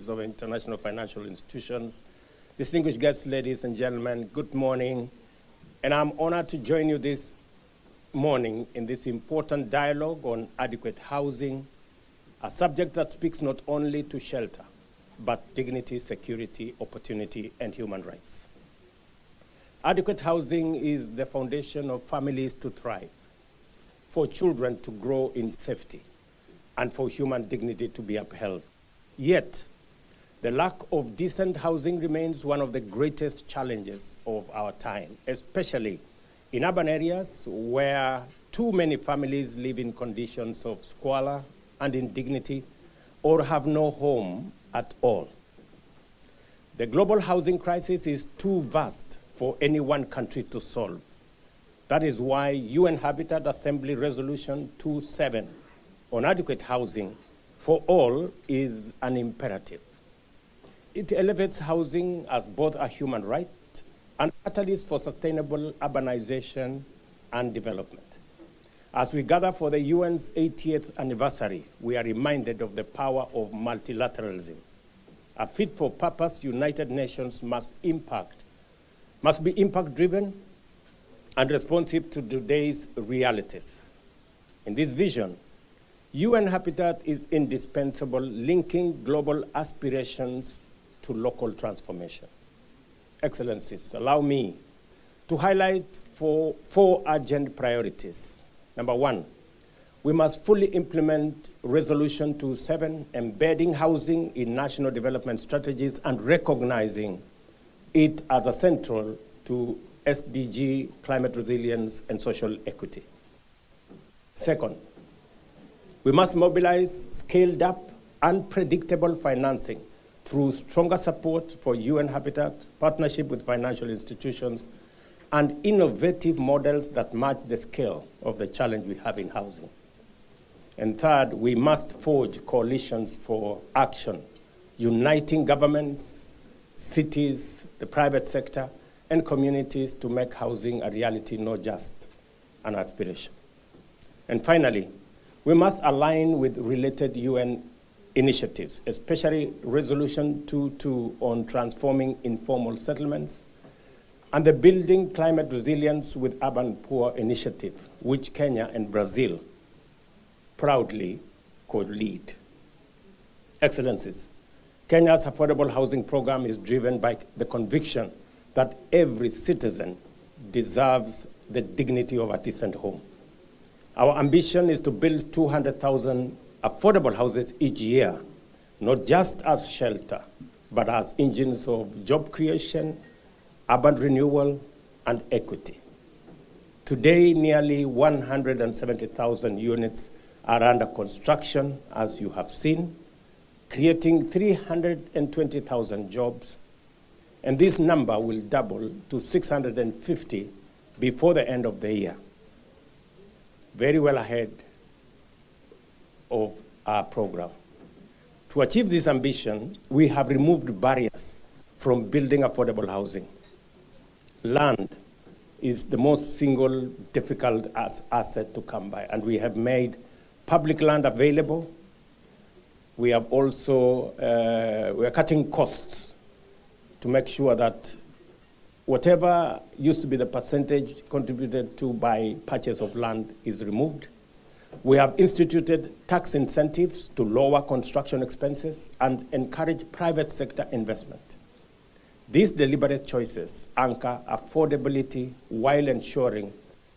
representatives of international financial institutions, distinguished guests, ladies and gentlemen, good morning. And I'm honored to join you this morning in this important dialogue on adequate housing, a subject that speaks not only to shelter, but dignity, security, opportunity, and human rights. Adequate housing is the foundation of families to thrive, for children to grow in safety, and for human dignity to be upheld. Yet, the lack of decent housing remains one of the greatest challenges of our time, especially in urban areas where too many families live in conditions of squalor and indignity or have no home at all. The global housing crisis is too vast for any one country to solve. That is why UN Habitat Assembly Resolution 27 on adequate housing for all is an imperative. It elevates housing as both a human right and a catalyst for sustainable urbanization and development. As we gather for the UN's 80th anniversary, we are reminded of the power of multilateralism. A fit-for-purpose United Nations must be impact-driven and responsive to today's realities. In this vision, UN Habitat is indispensable, linking global aspirations to local transformation. Excellencies, allow me to highlight four urgent priorities. Number one, we must fully implement Resolution 27, embedding housing in national development strategies and recognizing it as a central to SDG, climate resilience, and social equity. Second, we must mobilize scaled up and predictable financing through stronger support for UN Habitat, partnership with financial institutions, and innovative models that match the scale of the challenge we have in housing. And third, we must forge coalitions for action, uniting governments, cities, the private sector, and communities to make housing a reality, not just an aspiration. And finally, we must align with related UN initiatives, especially Resolution 22 on transforming informal settlements and the Building Climate Resilience with Urban Poor initiative, which Kenya and Brazil proudly co-lead. Excellencies, Kenya's affordable housing program is driven by the conviction that every citizen deserves the dignity of a decent home. Our ambition is to build 200,000 affordable houses each year, not just as shelter, but as engines of job creation, urban renewal, and equity. Today, nearly 170,000 units are under construction, as you have seen, creating 320,000 jobs, and this number will double to 650 before the end of the year. Very well ahead of our program. To achieve this ambition, we have removed barriers from building affordable housing. Land is the most single difficult asset to come by, and we have made public land available. We have also, we are cutting costs to make sure that whatever used to be the percentage contributed to by purchase of land is removed. We have instituted tax incentives to lower construction expenses and encourage private sector investment. These deliberate choices anchor affordability while ensuring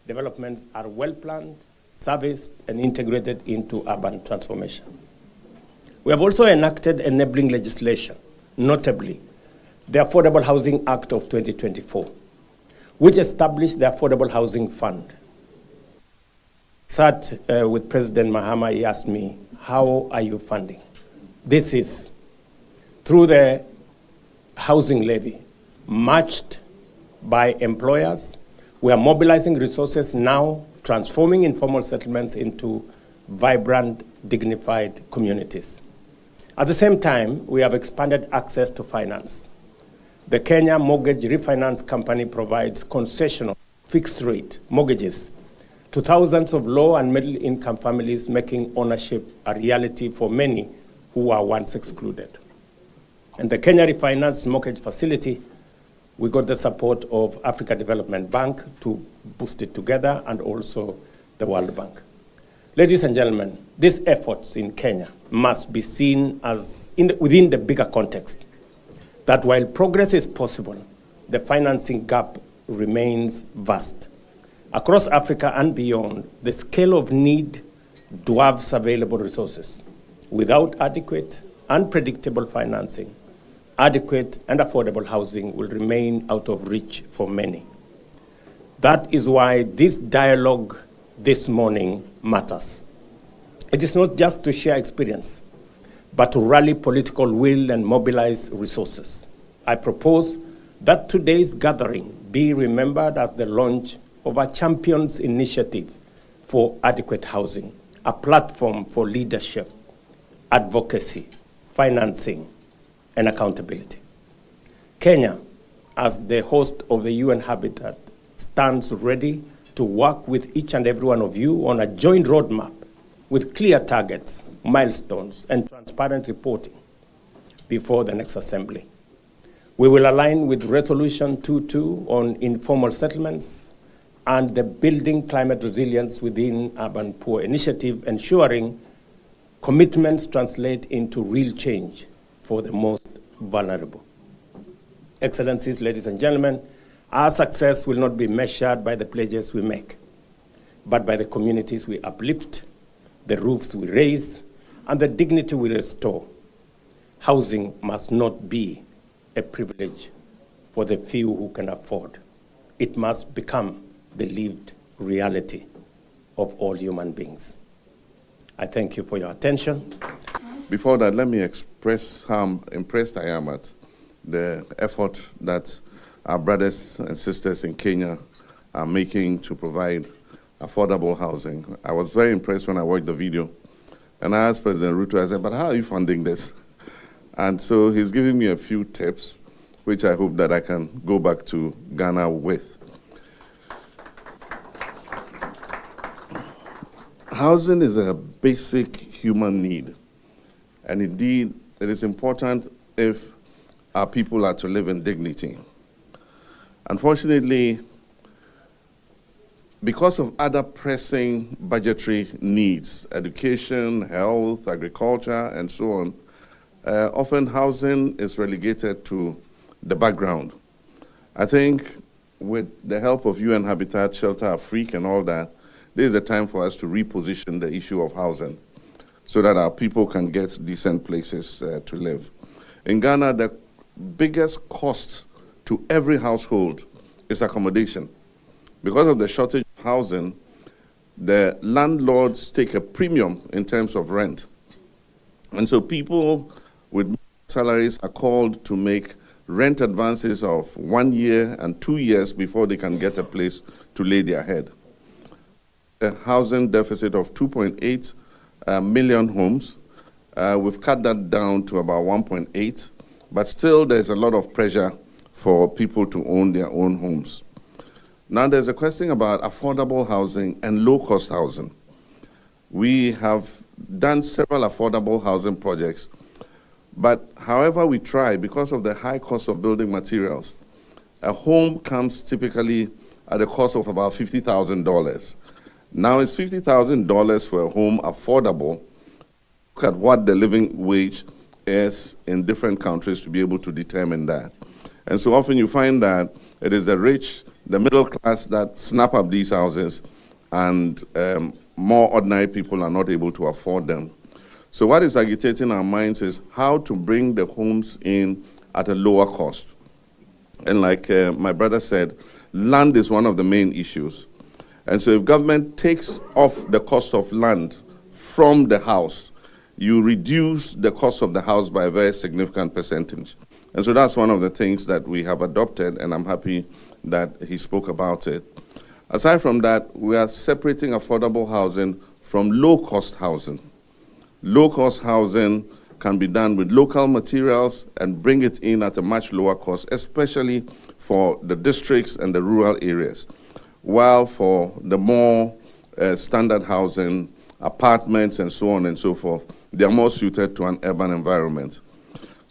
developments are well planned, serviced, and integrated into urban transformation. We have also enacted enabling legislation, notably the Affordable Housing Act of 2024, which established the Affordable Housing Fund. Sat with President Mahama, he asked me, how are you funding? This is through the housing levy, matched by employers. We are mobilizing resources now, transforming informal settlements into vibrant, dignified communities. At the same time, we have expanded access to finance. The Kenya Mortgage Refinance Company provides concessional fixed-rate mortgages to thousands of low and middle-income families, making ownership a reality for many who were once excluded. And the Kenya Refinance Mortgage Facility, we got the support of Africa Development Bank to boost it together, and also the World Bank. Ladies and gentlemen, these efforts in Kenya must be seen as within the bigger context that while progress is possible, the financing gap remains vast. Across Africa and beyond, the scale of need dwarfs available resources. Without adequate and predictable financing, adequate and affordable housing will remain out of reach for many. That is why this dialogue this morning matters. It is not just to share experience, but to rally political will and mobilize resources. I propose that today's gathering be remembered as the launch of a Champions Initiative for Adequate Housing, a platform for leadership, advocacy, financing, and accountability. Kenya, as the host of the UN Habitat, stands ready to work with each and every one of you on a joint roadmap with clear targets, milestones, and transparent reporting before the next assembly. We will align with Resolution 22 on informal settlements and the Building Climate Resilience Within Urban Poor initiative, ensuring commitments translate into real change for the most vulnerable. Excellencies, ladies and gentlemen, our success will not be measured by the pledges we make, but by the communities we uplift, the roofs we raise, and the dignity we restore. Housing must not be a privilege for the few who can afford. It must become the lived reality of all human beings. I thank you for your attention. Before that, let me express how impressed I am at the effort that our brothers and sisters in Kenya are making to provide affordable housing. I was very impressed when I watched the video. And I asked President Ruto, I said, but how are you funding this? And so he's giving me a few tips, which I hope that I can go back to Ghana with. Housing is a basic human need. And indeed, it is important if our people are to live in dignity. Unfortunately, because of other pressing budgetary needs, education, health, agriculture, and so on, often housing is relegated to the background. I think with the help of UN Habitat, Shelter Afrique, and all that, this is the time for us to reposition the issue of housing so that our people can get decent places to live. In Ghana, the biggest cost to every household is accommodation. Because of the shortage of housing, the landlords take a premium in terms of rent. And so people with salaries are called to make rent advances of 1 year and 2 years before they can get a place to lay their head. A housing deficit of 2.8 million homes. We've cut that down to about 1.8, but still there's a lot of pressure for people to own their own homes. Now there's a question about affordable housing and low-cost housing. We have done several affordable housing projects, but however we try, because of the high cost of building materials, a home comes typically at a cost of about $50,000. Now is $50,000 for a home affordable? Look at what the living wage is in different countries to be able to determine that. And so often you find that it is the rich, the middle class that snap up these houses, and more ordinary people are not able to afford them. So what is agitating our minds is how to bring the homes in at a lower cost. And like my brother said, land is one of the main issues. And so if government takes off the cost of land from the house, you reduce the cost of the house by a very significant percentage. And so that's one of the things that we have adopted, and I'm happy that he spoke about it. Aside from that, we are separating affordable housing from low-cost housing. Low-cost housing can be done with local materials and bring it in at a much lower cost, especially for the districts and the rural areas. While for the more standard housing, apartments and so on and so forth, they are more suited to an urban environment.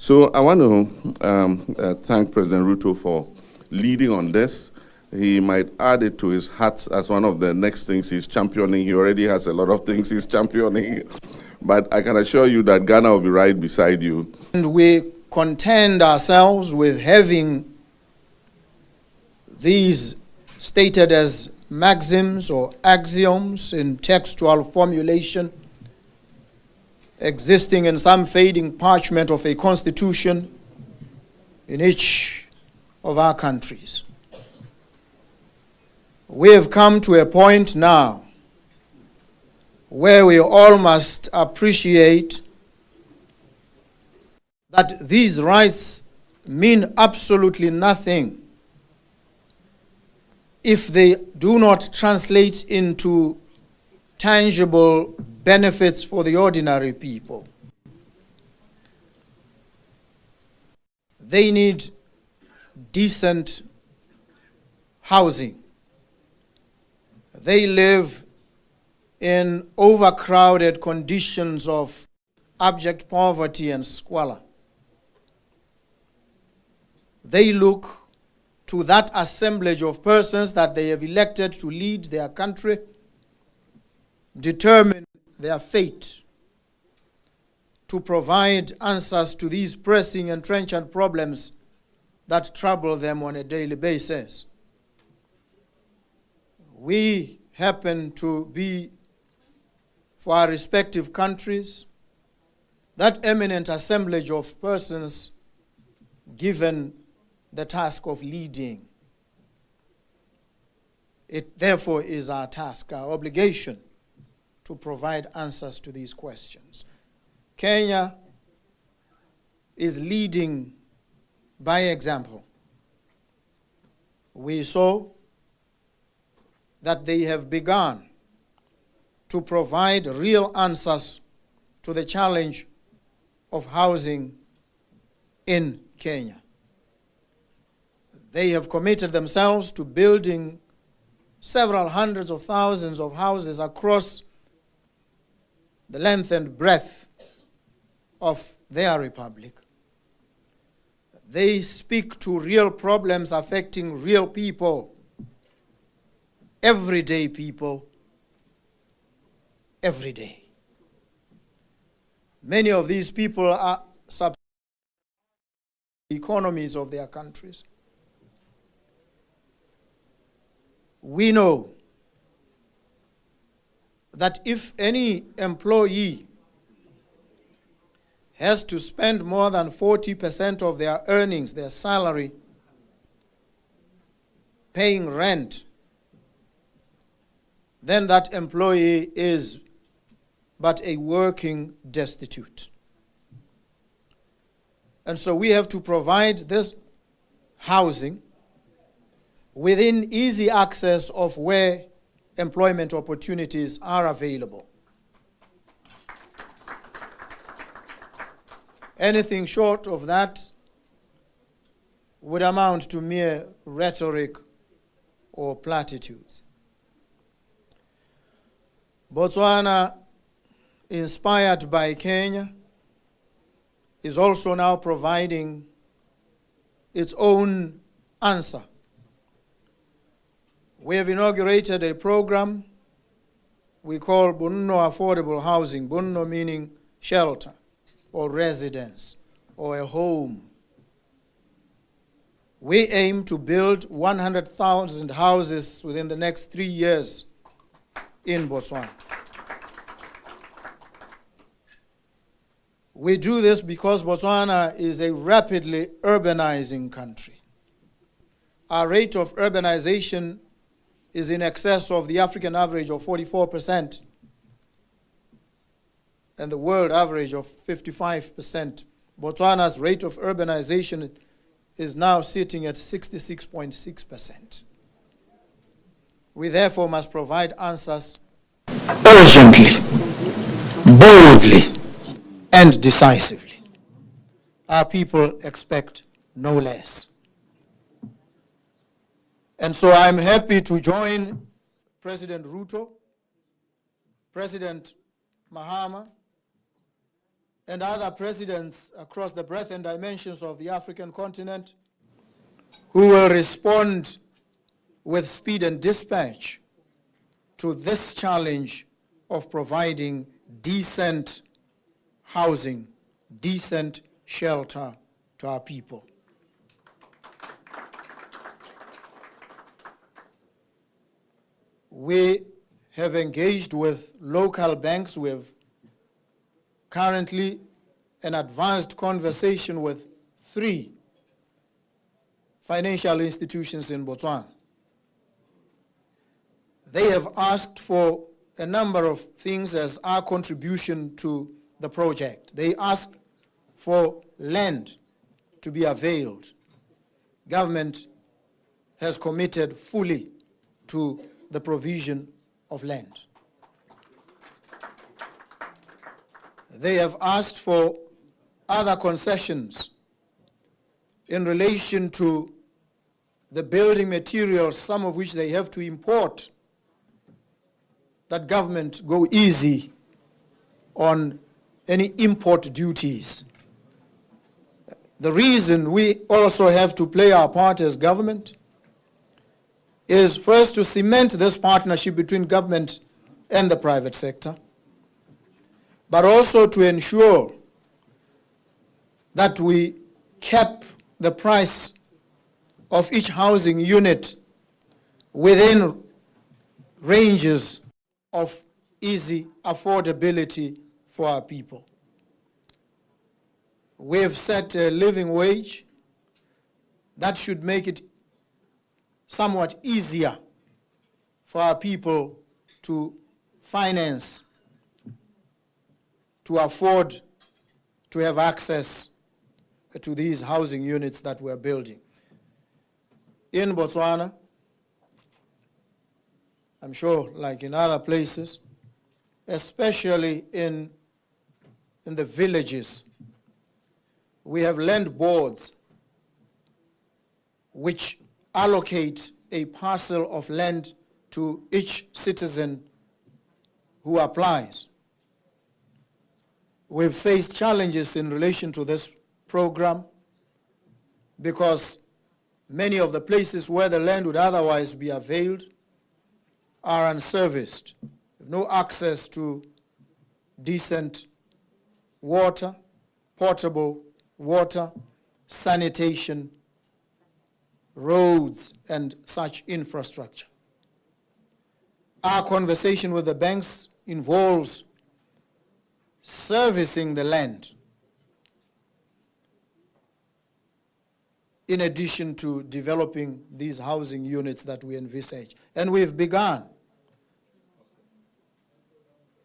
So I want to thank President Ruto for leading on this. He might add it to his hat as one of the next things he's championing. He already has a lot of things he's championing. But I can assure you that Ghana will be right beside you. And we contend ourselves with having these stated as maxims or axioms in textual formulation existing in some fading parchment of a constitution in each of our countries. We have come to a point now where we all must appreciate that these rights mean absolutely nothing if they do not translate into tangible benefits for the ordinary people. They need decent housing. They live in overcrowded conditions of abject poverty and squalor. They look to that assemblage of persons that they have elected to lead their country, determine their fate, to provide answers to these pressing and trenchant problems that trouble them on a daily basis. We happen to be, for our respective countries, that eminent assemblage of persons given the task of leading. It therefore is our task, our obligation, to provide answers to these questions. Kenya is leading by example. We saw that they have begun to provide real answers to the challenge of housing in Kenya. They have committed themselves to building several hundreds of thousands of houses across the length and breadth of their republic. They speak to real problems affecting real people, everyday people, every day. Many of these people are economies of their countries. We know that if any employee has to spend more than 40% of their earnings, their salary, paying rent, then that employee is but a working destitute. And so we have to provide this housing within easy access of where employment opportunities are available. Anything short of that would amount to mere rhetoric or platitudes. Botswana, inspired by Kenya, is also now providing its own answer. We have inaugurated a program we call Bunno Affordable Housing, Bunno meaning shelter or residence or a home. We aim to build 100,000 houses within the next 3 years in Botswana. We do this because Botswana is a rapidly urbanizing country. Our rate of urbanization is in excess of the African average of 44% and the world average of 55%. Botswana's rate of urbanization is now sitting at 66.6%. We therefore must provide answers urgently, boldly, and decisively. Our people expect no less. And so I'm happy to join President Ruto, President Mahama, and other presidents across the breadth and dimensions of the African continent who will respond with speed and dispatch to this challenge of providing decent housing, decent shelter to our people. We have engaged with local banks. We have currently an advanced conversation with 3 financial institutions in Botswana. They have asked for a number of things as our contribution to the project. They ask for land to be availed. Government has committed fully to the provision of land. They have asked for other concessions in relation to the building materials, some of which they have to import, that government go easy on any import duties. The reason we also have to play our part as government is first to cement this partnership between government and the private sector, but also to ensure that we cap the price of each housing unit within ranges of easy affordability for our people. We have set a living wage that should make it somewhat easier for our people to finance, to afford, to have access to these housing units that we're building. In Botswana, I'm sure like in other places, especially in the villages, we have land boards which allocate a parcel of land to each citizen who applies. We've faced challenges in relation to this program because many of the places where the land would otherwise be availed are unserviced. No access to decent water, potable water, sanitation, roads, and such infrastructure. Our conversation with the banks involves servicing the land in addition to developing these housing units that we envisage. And we've begun.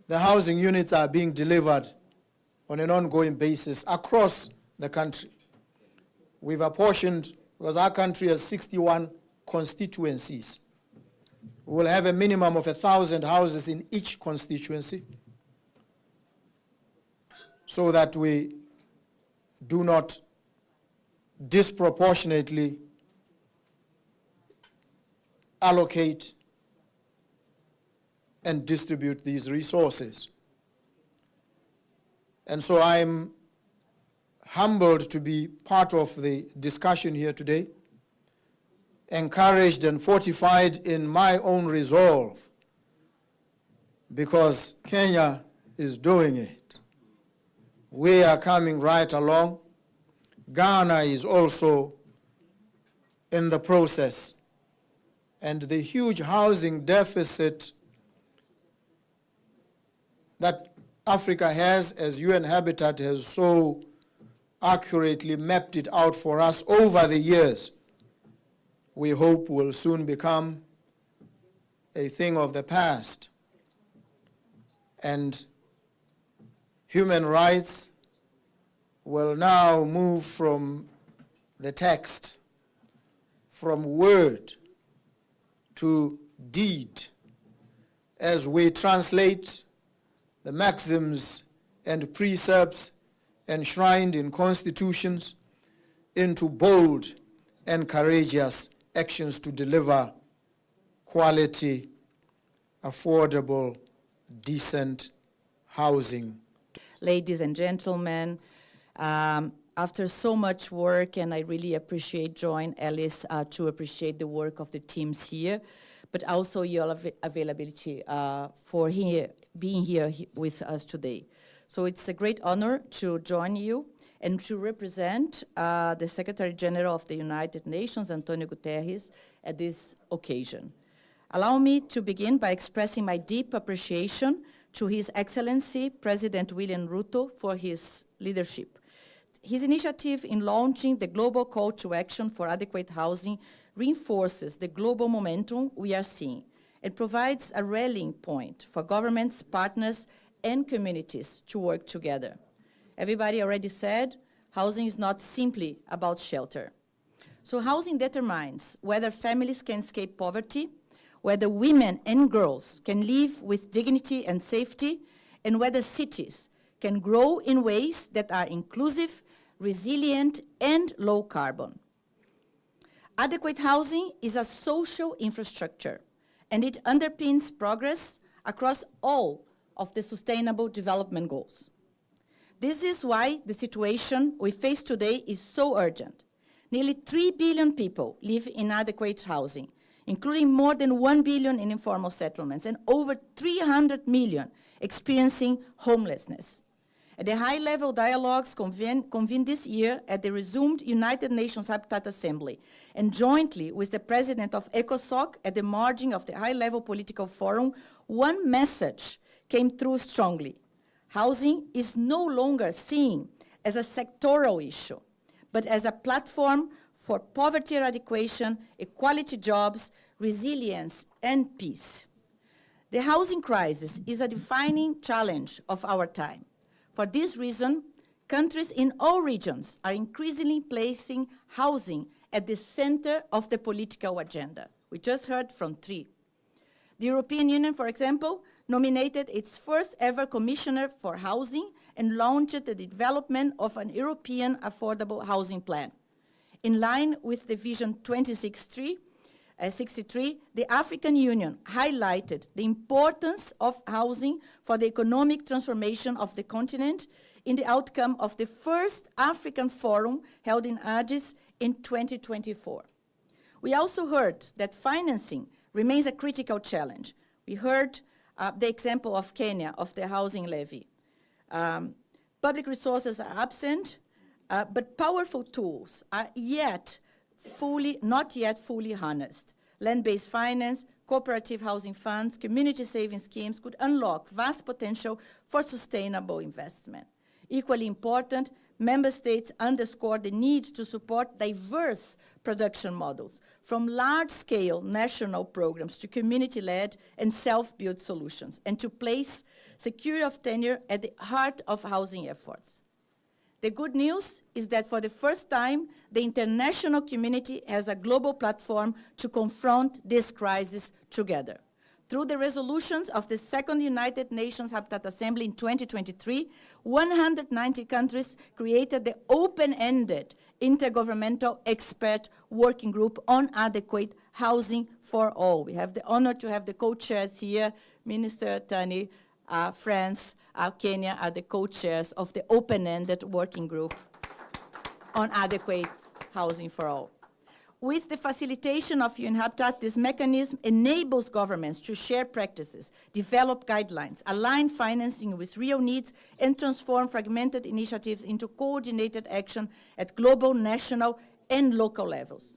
The housing units are being delivered on an ongoing basis across the country. We've apportioned, because our country has 61 constituencies. We will have a minimum of 1,000 houses in each constituency so that we do not disproportionately allocate and distribute these resources. And so I'm humbled to be part of the discussion here today, encouraged and fortified in my own resolve, because Kenya is doing it. We are coming right along. Ghana is also in the process. And the huge housing deficit that Africa has, as UN Habitat has so accurately mapped it out for us over the years, we hope will soon become a thing of the past. And human rights will now move from the text, from word to deed, as we translate the maxims and precepts enshrined in constitutions into bold and courageous actions to deliver quality, affordable, decent housing. ladies and gentlemen. After so much work, and I really appreciate join Alice to appreciate the work of the teams here, but also your availability for being here with us today. So it's a great honor to join you and to represent the Secretary General of the United Nations, Antonio Guterres, at this occasion. Allow me to begin by expressing my deep appreciation to His Excellency President William Ruto for his leadership. His initiative in launching the global call to action for adequate housing reinforces the global momentum we are seeing and provides a rallying point for governments, partners, and communities to work together. Everybody already said, housing is not simply about shelter. So housing determines whether families can escape poverty, whether women and girls can live with dignity and safety, and whether cities can grow in ways that are inclusive, resilient, and low carbon. Adequate housing is a social infrastructure, and it underpins progress across all of the Sustainable Development Goals. This is why the situation we face today is so urgent. Nearly 3 billion people live in inadequate housing, including more than 1 billion in informal settlements and over 300 million experiencing homelessness. At the high-level dialogues convened this year at the resumed United Nations Habitat Assembly and jointly with the president of ECOSOC at the margin of the high-level political forum, one message came through strongly. Housing is no longer seen as a sectoral issue, but as a platform for poverty eradication, equality jobs, resilience, and peace. The housing crisis is a defining challenge of our time. For this reason, countries in all regions are increasingly placing housing at the center of the political agenda. We just heard from 3. The European Union, for example, nominated its first ever commissioner for housing and launched the development of an European affordable housing plan. In line with the Vision 2063, the African Union highlighted the importance of housing for the economic transformation of the continent in the outcome of the first African Forum held in Addis in 2024. We also heard that financing remains a critical challenge. We heard the example of Kenya, of the housing levy. Public resources are absent, but powerful tools are not yet fully harnessed. Land-based finance, cooperative housing funds, community saving schemes could unlock vast potential for sustainable investment. Equally important, member states underscore the need to support diverse production models, from large-scale national programs to community-led and self-built solutions, and to place security of tenure at the heart of housing efforts. The good news is that for the first time, the international community has a global platform to confront this crisis together. Through the resolutions of the Second United Nations Habitat Assembly in 2023, 190 countries created the open-ended Intergovernmental Expert Working Group on Adequate Housing for All. We have the honor to have the co-chairs here, Minister Tani, France, Kenya are the co-chairs of the open-ended working group on adequate housing for all. With the facilitation of UN Habitat, this mechanism enables governments to share practices, develop guidelines, align financing with real needs, and transform fragmented initiatives into coordinated action at global, national, and local levels.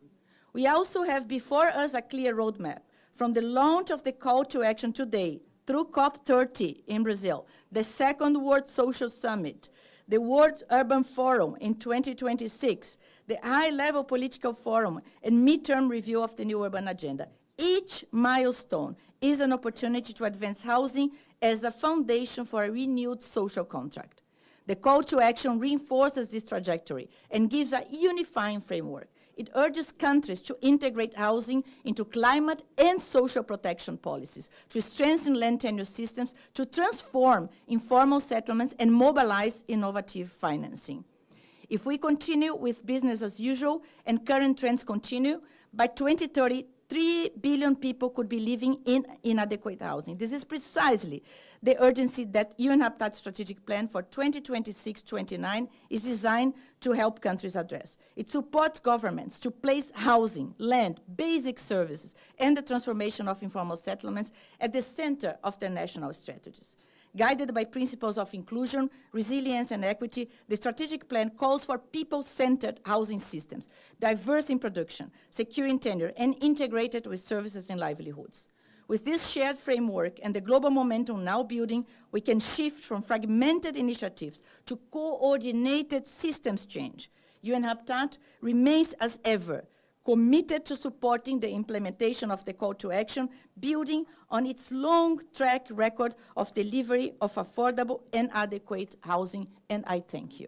We also have before us a clear roadmap. From the launch of the call to action today, through COP30 in Brazil, the second World Social Summit, the World Urban Forum in 2026, the high-level political forum, and midterm review of the new urban agenda. Each milestone is an opportunity to advance housing as a foundation for a renewed social contract. The call to action reinforces this trajectory and gives a unifying framework. It urges countries to integrate housing into climate and social protection policies, to strengthen land tenure systems, to transform informal settlements, and mobilize innovative financing. If we continue with business as usual and current trends continue, by 2030, 3 billion people could be living in inadequate housing. This is precisely the urgency that UN Habitat Strategic Plan for 2026-29 is designed to help countries address. It supports governments to place housing, land, basic services, and the transformation of informal settlements at the center of their national strategies. Guided by principles of inclusion, resilience, and equity, the strategic plan calls for people-centered housing systems, diverse in production, secure in tenure, and integrated with services and livelihoods. With this shared framework and the global momentum now building, we can shift from fragmented initiatives to coordinated systems change. UN Habitat remains as ever committed to supporting the implementation of the call to action, building on its long track record of delivery of affordable and adequate housing, and I thank you.